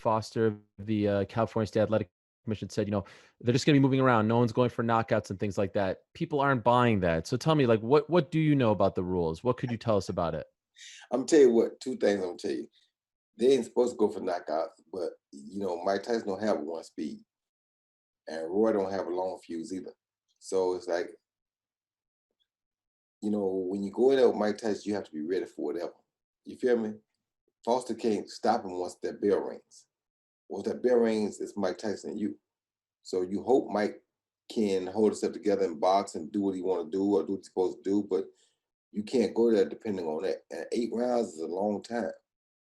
Foster of the California State Athletic Commission said, they're just going to be moving around. No one's going for knockouts and things like that. People aren't buying that. So tell me, like, what do you know about the rules? What could you tell us about it? I'm tell you what, two things I'm gonna tell you. They ain't supposed to go for knockouts, but Mike Tyson don't have one speed, and Roy don't have a long fuse either. So it's like, when you go in there with Mike Tyson, you have to be ready for whatever. You feel me? Foster can't stop him once that bell rings. Once that bell rings, it's Mike Tyson and you. So you hope Mike can hold himself together and box and do what he want to do or do what he's supposed to do, but you can't go there depending on that. And 8 rounds is a long time.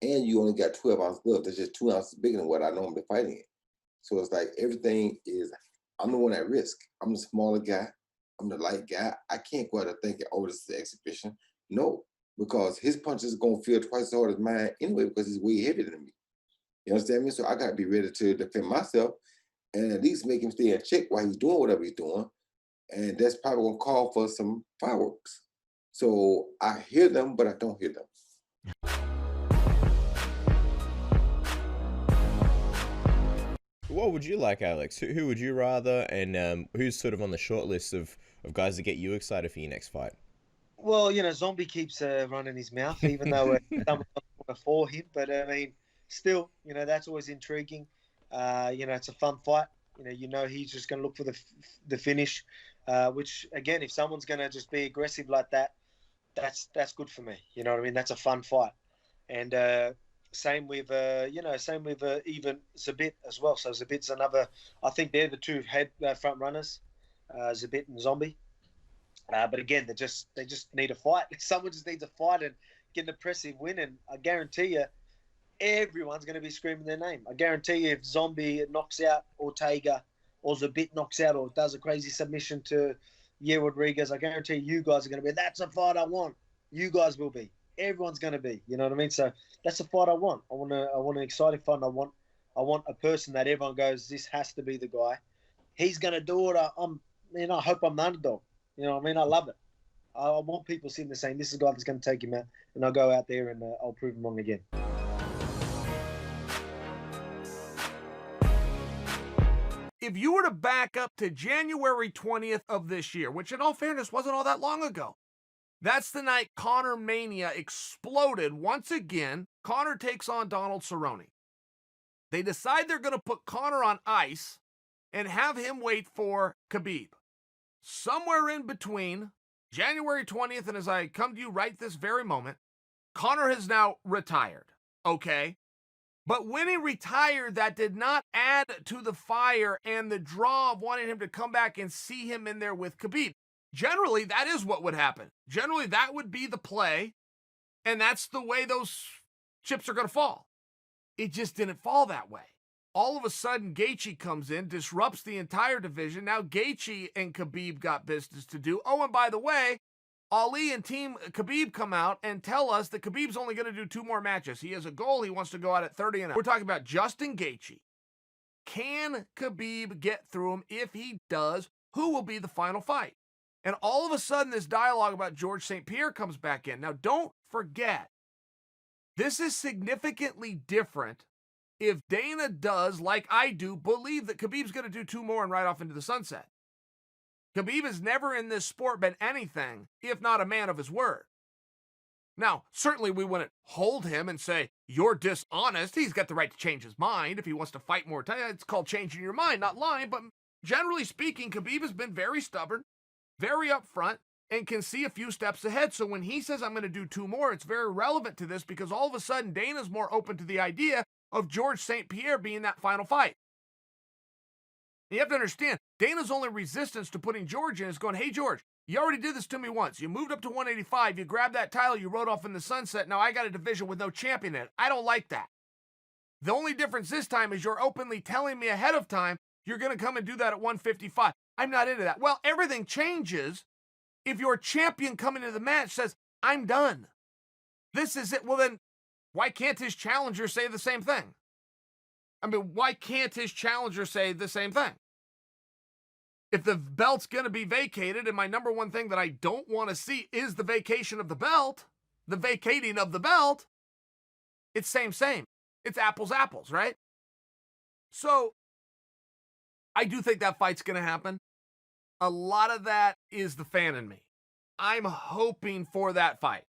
And you only got 12 ounce gloves. That's just 2 ounces bigger than what I normally fighting in. So it's like everything is, I'm the one at risk. I'm the smaller guy. I'm the light guy. I can't go out there thinking, oh, this is an exhibition. No, because his punches are going to feel twice as hard as mine anyway because he's way heavier than me. You understand me? So I got to be ready to defend myself and at least make him stay in check while he's doing whatever he's doing. And that's probably going to call for some fireworks. So I hear them, but I don't hear them. What would you like, Alex? Who would you rather, and who's sort of on the short list of guys that get you excited for your next fight? Well, Zombie keeps running his mouth, even though someone for him. But I mean, still, that's always intriguing. It's a fun fight. He's just going to look for the finish. Which again, if someone's going to just be aggressive like that, that's good for me. You know what I mean? That's a fun fight. And same with even Zabit as well. So Zabit's another. I think they're the two front runners, Zabit and Zombie. But again, they just need a fight. Someone just needs a fight and get an impressive win. And I guarantee you, everyone's going to be screaming their name. I guarantee you, if Zombie knocks out Ortega or Zabit knocks out or does a crazy submission to Yair Rodriguez, I guarantee you guys are going to be, that's a fight I want. You guys will be. Everyone's going to be. You know what I mean? So that's the fight I want. I want an exciting fight. I want a person that everyone goes, this has to be the guy. He's going to do it. I hope I'm the underdog. You know what I mean? I love it. I want people sitting there saying, this is the guy that's going to take him out. And I'll go out there and I'll prove him wrong again. If you were to back up to January 20th of this year, which in all fairness wasn't all that long ago, that's the night Conor Mania exploded once again. Conor takes on Donald Cerrone. They decide they're going to put Conor on ice and have him wait for Khabib. Somewhere in between January 20th and as I come to you right this very moment, Conor has now retired, okay? But when he retired, that did not add to the fire and the draw of wanting him to come back and see him in there with Khabib. Generally, that is what would happen. Generally, that would be the play, and that's the way those chips are going to fall. It just didn't fall that way. All of a sudden, Gaethje comes in, disrupts the entire division. Now Gaethje and Khabib got business to do. Oh, and by the way, Ali and Team Khabib come out and tell us that Khabib's only going to do 2 more matches. He has a goal. He wants to go out at 30-0. We're talking about Justin Gaethje. Can Khabib get through him? If he does, who will be the final fight? And all of a sudden, this dialogue about George St. Pierre comes back in. Now, don't forget, this is significantly different if Dana does, like I do, believe that Khabib's going to do 2 more and ride off into the sunset. Khabib has never in this sport been anything if not a man of his word. Now, certainly we wouldn't hold him and say, you're dishonest. He's got the right to change his mind if he wants to fight more time. It's called changing your mind, not lying. But generally speaking, Khabib has been very stubborn, very upfront, and can see a few steps ahead. So when he says, I'm going to do 2 more, it's very relevant to this because all of a sudden Dana's more open to the idea of George St. Pierre being that final fight. You have to understand, Dana's only resistance to putting George in is going, hey, George, you already did this to me once. You moved up to 185. You grabbed that title. You rode off in the sunset. Now I got a division with no champion in it. I don't like that. The only difference this time is you're openly telling me ahead of time you're going to come and do that at 155. I'm not into that. Well, everything changes if your champion coming into the match says, I'm done. This is it. Well, then why can't his challenger say the same thing? I mean, why can't his challenger say the same thing? If the belt's going to be vacated, and my number one thing that I don't want to see is the vacation of the belt, the vacating of the belt, it's same. It's apples, right? So I do think that fight's going to happen. A lot of that is the fan in me. I'm hoping for that fight.